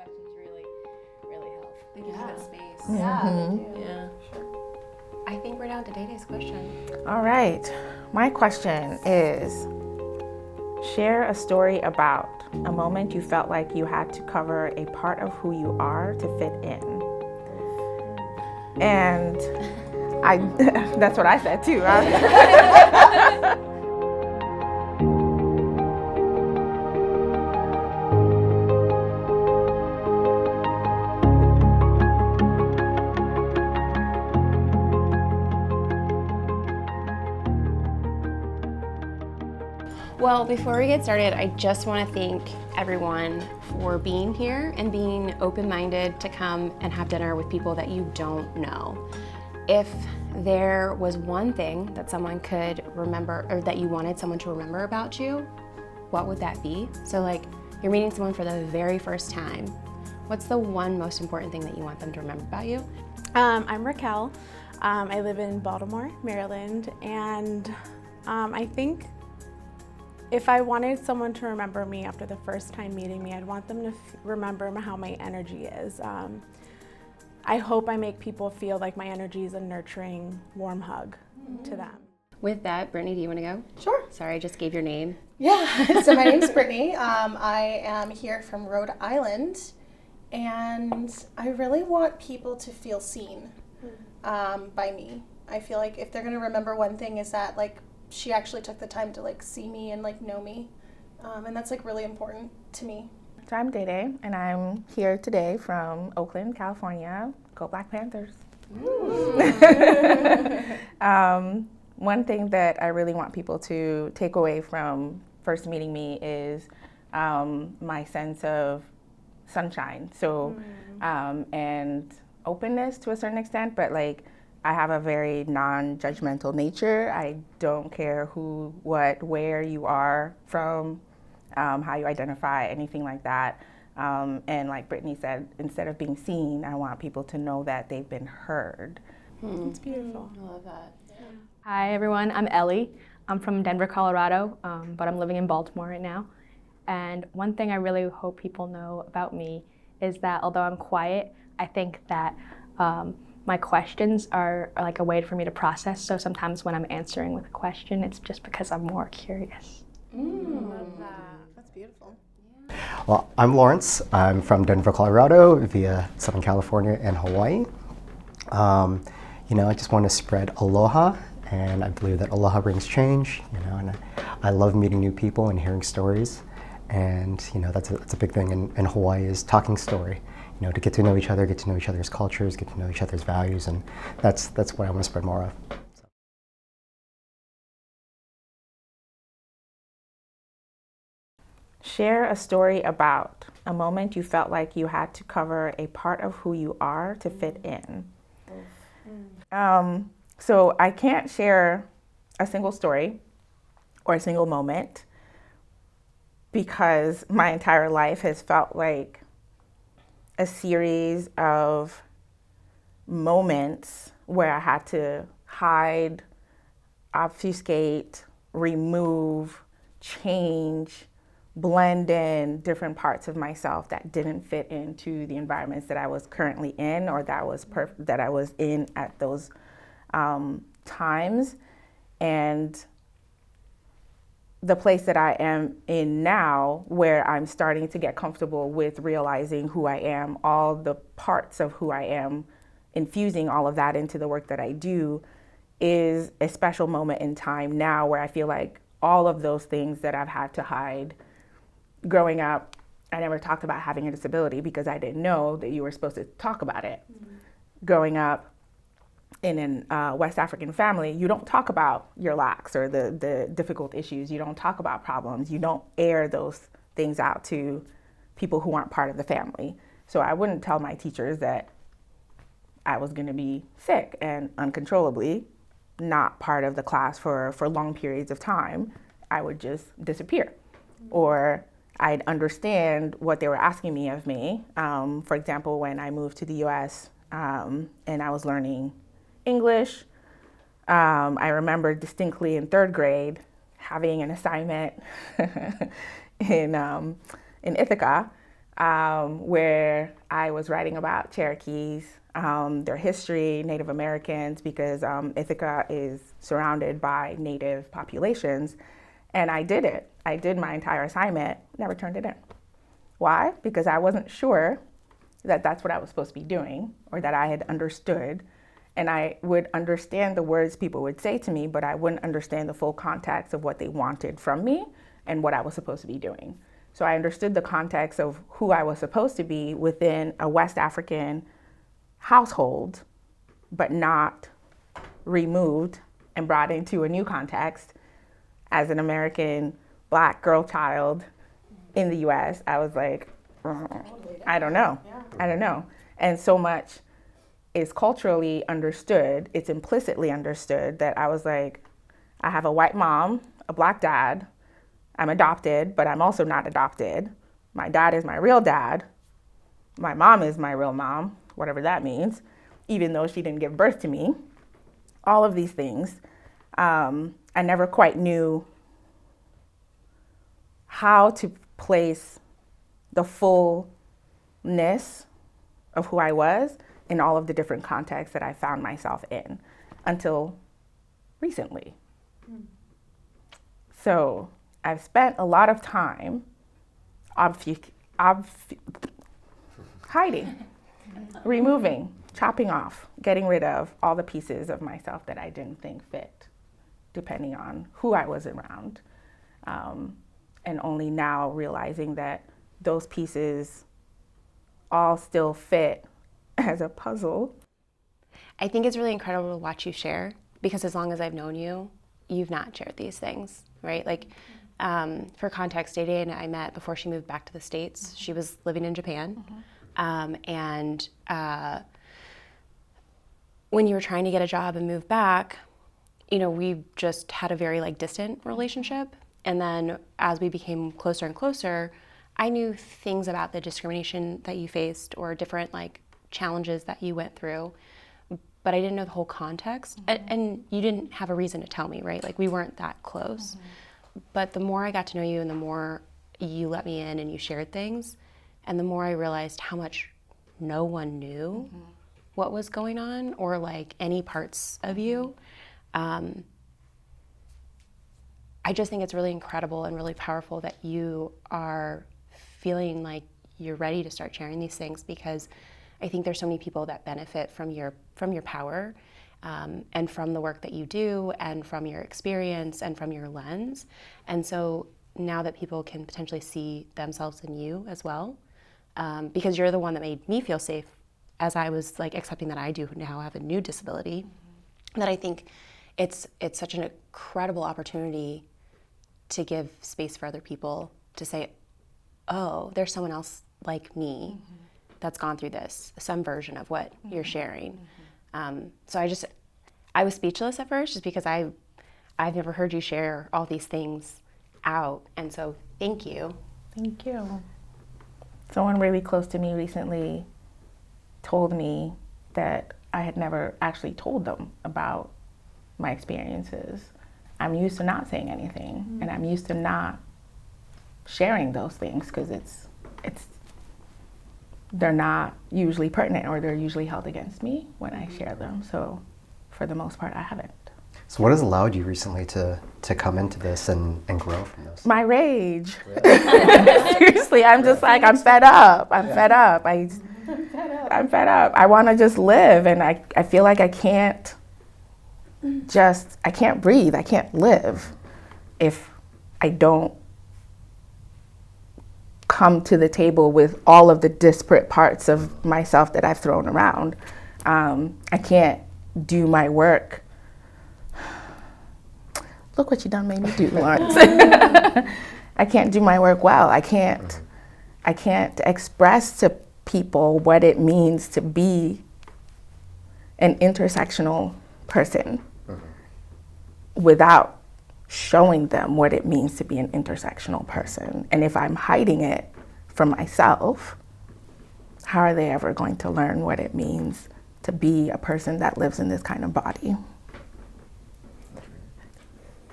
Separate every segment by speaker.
Speaker 1: questions really, really help.
Speaker 2: They give you that space.
Speaker 3: Mm-hmm.
Speaker 2: Yeah, they do.
Speaker 1: Yeah.
Speaker 2: Sure. I think we're down to Day-Day's question.
Speaker 3: All right. My question is, share a story about a moment you felt like you had to cover a part of who you are to fit in. And that's what I said too.
Speaker 2: Well, before we get started, I just want to thank everyone for being here and being open-minded to come and have dinner with people that you don't know. If there was one thing that someone could remember, or that you wanted someone to remember about you, what would that be? So like, you're meeting someone for the very first time. What's the one most important thing that you want them to remember about you?
Speaker 4: I'm Raquel. I live in Baltimore, Maryland, and I think if I wanted someone to remember me after the first time meeting me, I'd want them to remember how my energy is. I hope I make people feel like my energy is a nurturing, warm hug to them.
Speaker 2: With that, Brittany, do you want to go?
Speaker 5: Sure.
Speaker 2: Sorry, I just gave your name.
Speaker 5: Yeah, so my name's Brittany. I am here from Rhode Island, and I really want people to feel seen by me. I feel like if they're going to remember one thing is that, like, she actually took the time to, like, see me and, like, know me, and that's, like, really important to me.
Speaker 3: So I'm Day-Day, and I'm here today from Oakland, California. Go Black Panthers. One thing that I really want people to take away from first meeting me is my sense of sunshine. So, and openness to a certain extent, but like, I have a very non-judgmental nature. I don't care who, what, where you are from, how you identify, anything like that. And like Brittany said, instead of being seen, I want people to know that they've been heard.
Speaker 4: It's beautiful.
Speaker 2: I love that.
Speaker 6: Hi everyone, I'm Ellie. I'm from Denver, Colorado, but I'm living in Baltimore right now. And one thing I really hope people know about me is that although I'm quiet, I think that my questions are like a way for me to process. So sometimes when I'm answering with a question, it's just because I'm more curious.
Speaker 5: Love that. That's beautiful.
Speaker 7: Well, I'm Lawrence. I'm from Denver, Colorado, via Southern California and Hawaii. I just want to spread aloha, and I believe that aloha brings change. And I love meeting new people and hearing stories, and that's a big thing in Hawaii is talking story. To get to know each other, get to know each other's cultures, get to know each other's values, and that's what I want to spread more of.
Speaker 3: Share a story about a moment you felt like you had to cover a part of who you are to fit in. So I can't share a single story or a single moment because my entire life has felt like a series of moments where I had to hide, obfuscate, remove, change, blend in different parts of myself that didn't fit into the environments that I was currently in or that I was in at those times. And the place that I am in now, where I'm starting to get comfortable with realizing who I am, all the parts of who I am, infusing all of that into the work that I do, is a special moment in time now where I feel like all of those things that I've had to hide. Growing up, I never talked about having a disability because I didn't know that you were supposed to talk about it. Growing up in a West African family, you don't talk about your lacks or the difficult issues. You don't talk about problems. You don't air those things out to people who aren't part of the family. So I wouldn't tell my teachers that I was going to be sick and uncontrollably not part of the class for long periods of time. I would just disappear. Or I'd understand what they were asking me of me. For example, when I moved to the US and I was learning English, I remember distinctly in third grade having an assignment in Ithaca where I was writing about Cherokees, their history, Native Americans, because Ithaca is surrounded by Native populations. And I did it. I did my entire assignment, never turned it in. Why? Because I wasn't sure that that's what I was supposed to be doing or that I had understood. And I would understand the words people would say to me, but I wouldn't understand the full context of what they wanted from me and what I was supposed to be doing. So I understood the context of who I was supposed to be within a West African household, but not removed and brought into a new context as an American Black girl child in the US. I was like, I don't know. I don't know. And so much is culturally understood, it's implicitly understood that I was like, I have a white mom, a Black dad, I'm adopted, but I'm also not adopted. My dad is my real dad. My mom is my real mom, whatever that means, even though she didn't give birth to me. All of these things. I never quite knew how to place the fullness of who I was in all of the different contexts that I found myself in until recently. So I've spent a lot of time hiding, removing, chopping off, getting rid of all the pieces of myself that I didn't think fit, depending on who I was around. And only now realizing that those pieces all still fit as a puzzle.
Speaker 2: I think it's really incredible to watch you share, because as long as I've known you, you've not shared these things, right? Like, for context, Dede I met before she moved back to the States. She was living in Japan. And when you were trying to get a job and move back, you know, we just had a very like distant relationship. And then as we became closer and closer, I knew things about the discrimination that you faced or different like challenges that you went through, but I didn't know the whole context. And you didn't have a reason to tell me, right? Like we weren't that close. But the more I got to know you and the more you let me in and you shared things, and the more I realized how much no one knew what was going on or like any parts of you. I just think it's really incredible and really powerful that you are feeling like you're ready to start sharing these things, because I think there's so many people that benefit from your power and from the work that you do and from your experience and from your lens. And so now that people can potentially see themselves in you as well, because you're the one that made me feel safe as I was like accepting that I do now have a new disability, that I think it's such an incredible opportunity to give space for other people to say, oh, there's someone else like me that's gone through this, some version of what you're sharing. So I was speechless at first just because I've never heard you share all these things out. And so thank you.
Speaker 3: Thank you. Someone really close to me recently told me that I had never actually told them about my experiences. I'm used to not saying anything, and I'm used to not sharing those things because they're not usually pertinent, or they're usually held against me when I share them. So for the most part, I haven't.
Speaker 7: So what has allowed you recently to come into this and grow from this?
Speaker 3: My rage. Really? Seriously, I'm just like, I'm fed up. I'm fed up. I'm fed up. I want to just live, and I feel like I can't breathe. I can't live if I don't come to the table with all of the disparate parts of myself that I've thrown around. I can't do my work. Look what you done made me do, Lawrence. I can't do my work well. I can't express to people what it means to be an intersectional person without showing them what it means to be an intersectional person. And if I'm hiding it from myself, how are they ever going to learn what it means to be a person that lives in this kind of body?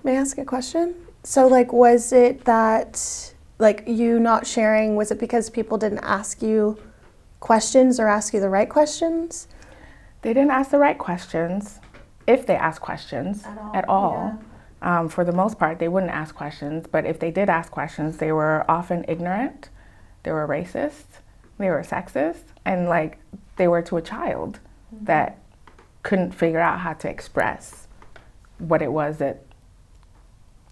Speaker 8: May I ask a question? So like, was it that
Speaker 5: like you not sharing, was it because people didn't ask you questions or ask you the right questions?
Speaker 3: They didn't ask the right questions, if they asked questions at all. For the most part, they wouldn't ask questions, but if they did ask questions, they were often ignorant, they were racist, they were sexist, and like they were to a child that couldn't figure out how to express what it was that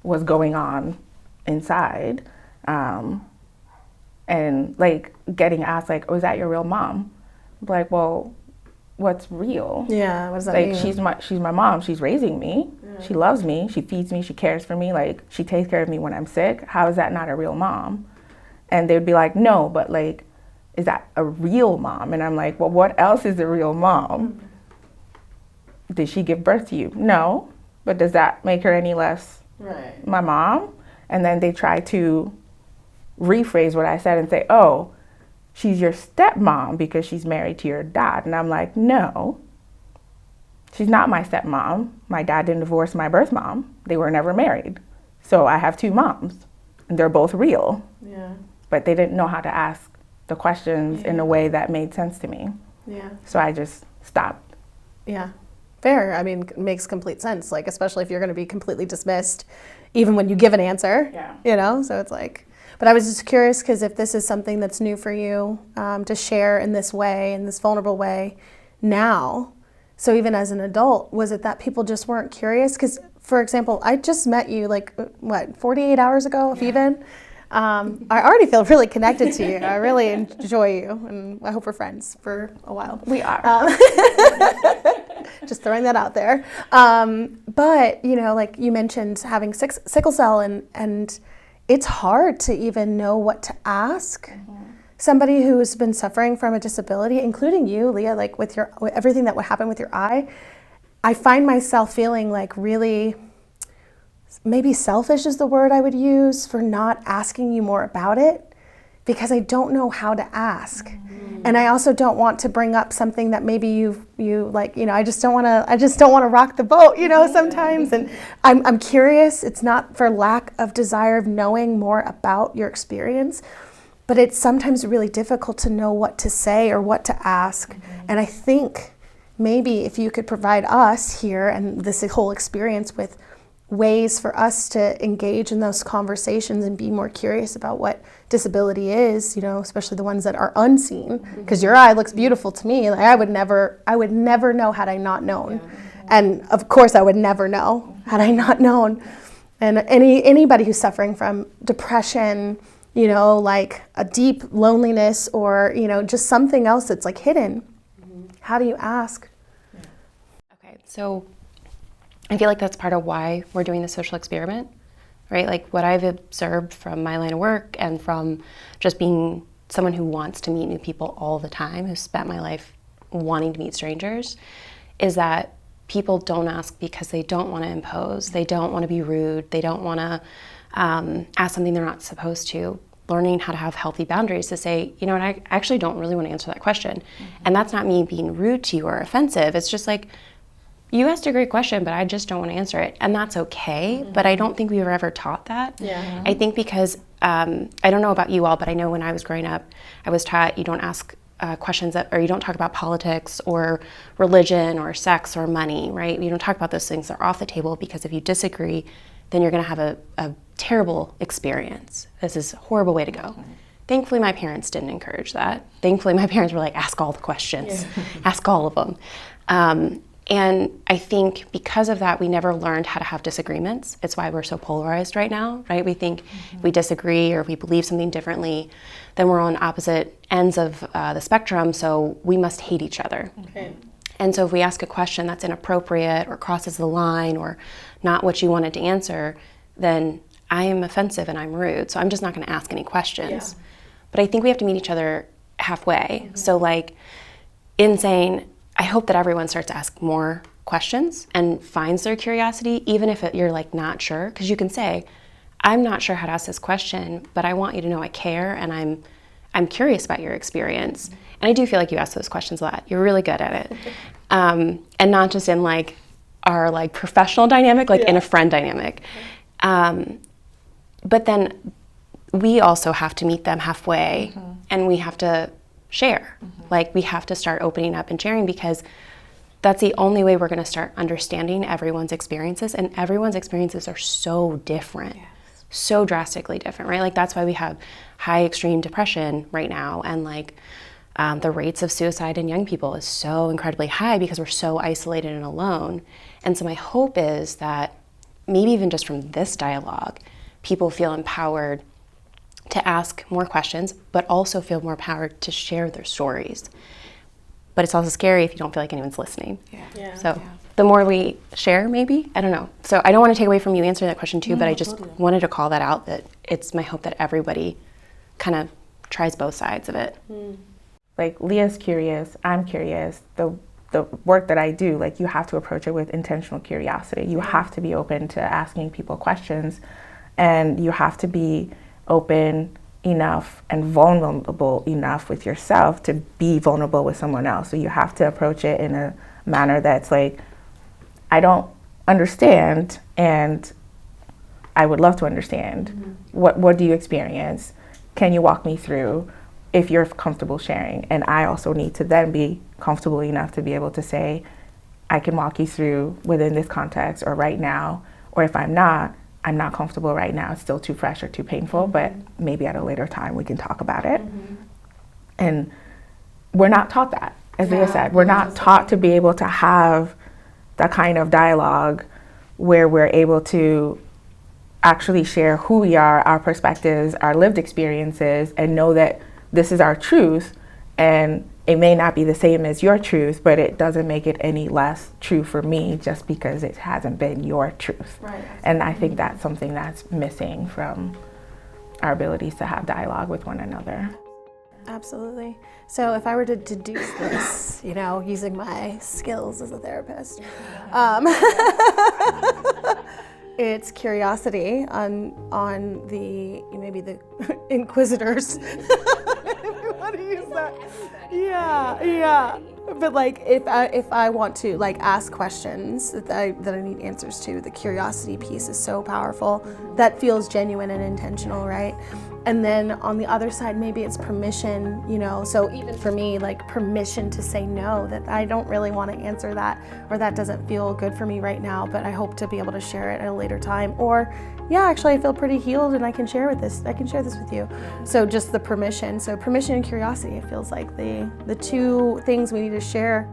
Speaker 3: was going on inside. And like getting asked like, oh, is that your real mom? Like, well, what's real?
Speaker 5: Yeah, what does that
Speaker 3: like
Speaker 5: mean?
Speaker 3: she's my mom. She's raising me. Yeah. She loves me. She feeds me. She cares for me. Like she takes care of me when I'm sick. How is that not a real mom? And they'd be like, no, but like, is that a real mom? And I'm like, well, what else is a real mom? Did she give birth to you? No, but does that make her any less my mom? And then they try to rephrase what I said and say, oh, she's your stepmom because she's married to your dad. And I'm like, no, she's not my stepmom. My dad didn't divorce my birth mom. They were never married. So I have two moms, and they're both real. Yeah. But they didn't know how to ask the questions in a way that made sense to me. Yeah. So I just stopped.
Speaker 5: Yeah. Fair. I mean, it makes complete sense, like, especially if you're going to be completely dismissed, even when you give an answer, you know? So it's like, but I was just curious because if this is something that's new for you to share in this way, in this vulnerable way now, so even as an adult, was it that people just weren't curious? Because, for example, I just met you like, 48 hours ago, if even? I already feel really connected to you. I really enjoy you, and I hope we're friends for a while.
Speaker 3: We are.
Speaker 5: Just throwing that out there. But, you know, like you mentioned having sickle cell, and it's hard to even know what to ask somebody who's been suffering from a disability, including you, Leah, like with everything that would happen with your eye. I find myself feeling like really, maybe selfish is the word I would use, for not asking you more about it, because I don't know how to ask. And I also don't want to bring up something that maybe you like, you know, I just don't want to rock the boat, you know, sometimes. And I'm curious. It's not for lack of desire of knowing more about your experience, but it's sometimes really difficult to know what to say or what to ask. And I think maybe if you could provide us here and this whole experience with ways for us to engage in those conversations and be more curious about what disability is, you know, especially the ones that are unseen, because your eye looks beautiful to me. Like I would never know had I not known. And of course I would never know had I not known. And anybody who's suffering from depression, you know, like a deep loneliness, or, you know, just something else that's like hidden. How do you ask?
Speaker 2: Okay, so I feel like that's part of why we're doing the social experiment, right? Like what I've observed from my line of work and from just being someone who wants to meet new people all the time, who spent my life wanting to meet strangers, is that people don't ask because they don't want to impose, they don't want to be rude, they don't want to ask something they're not supposed to. Learning how to have healthy boundaries to say, you know what, I actually don't really want to answer that question. And that's not me being rude to you or offensive. It's just like, you asked a great question, but I just don't want to answer it. And that's okay, but I don't think we were ever taught that. Yeah. I think because, I don't know about you all, but I know when I was growing up, I was taught you don't ask questions or you don't talk about politics or religion or sex or money, right? You don't talk about those things. They're off the table because if you disagree, then you're gonna have a terrible experience. This is a horrible way to go. Thankfully, my parents didn't encourage that. Thankfully, my parents were like, ask all the questions, ask all of them. And I think because of that, we never learned how to have disagreements. It's why we're so polarized right now, right? We think if we disagree or if we believe something differently, then we're on opposite ends of the spectrum, so we must hate each other. Okay. And so if we ask a question that's inappropriate or crosses the line or not what you wanted to answer, then I am offensive and I'm rude, so I'm just not gonna ask any questions. Yeah. But I think we have to meet each other halfway. So like in saying, I hope that everyone starts to ask more questions and finds their curiosity, even if you're like not sure, because you can say, I'm not sure how to ask this question, but I want you to know I care and I'm curious about your experience. And I do feel like you ask those questions a lot. You're really good at it. And not just in like our like professional dynamic, like in a friend dynamic. But then we also have to meet them halfway and we have to share. Like, we have to start opening up and sharing, because that's the only way we're going to start understanding everyone's experiences, and everyone's experiences are so different. So drastically different, right? Like, that's why we have high extreme depression right now, and like the rates of suicide in young people is so incredibly high because we're so isolated and alone. And so my hope is that maybe even just from this dialogue, people feel empowered to ask more questions, but also feel more empowered to share their stories. But it's also scary if you don't feel like anyone's listening. So the more we share, maybe, I don't know. So I don't want to take away from you answering that question too, but I just wanted to call that out, that it's my hope that everybody kind of tries both sides of it.
Speaker 3: Like, Leah's curious, I'm curious. The work that I do, like, you have to approach it with intentional curiosity. You have to be open to asking people questions, and you have to be open enough and vulnerable enough with yourself to be vulnerable with someone else. So you have to approach it in a manner that's like, I don't understand, and I would love to understand. What do you experience? Can you walk me through, if you're comfortable sharing? And I also need to then be comfortable enough to be able to say, I can walk you through within this context, or right now, or if I'm not comfortable right now, it's still too fresh or too painful, but maybe at a later time we can talk about it. And we're not taught that, as Leah said. We're not taught to be able to have that kind of dialogue where we're able to actually share who we are, our perspectives, our lived experiences, and know that this is our truth, and it may not be the same as your truth, but it doesn't make it any less true for me just because it hasn't been your truth. And I think that's something that's missing from our abilities to have dialogue with one another.
Speaker 5: Absolutely. So if I were to deduce this, you know, using my skills as a therapist, it's curiosity on the, maybe the inquisitors. If you want to use that. Yeah. But like, if I want to like ask questions that I need answers to, the curiosity piece is so powerful. That feels genuine and intentional, right? And then on the other side, maybe it's permission, you know, so even for me, like, permission to say no, that I don't really want to answer that, or that doesn't feel good for me right now, but I hope to be able to share it at a later time. Or, yeah, actually I feel pretty healed and I can share this with you. So just the permission. So permission and curiosity, it feels like the two things we need to share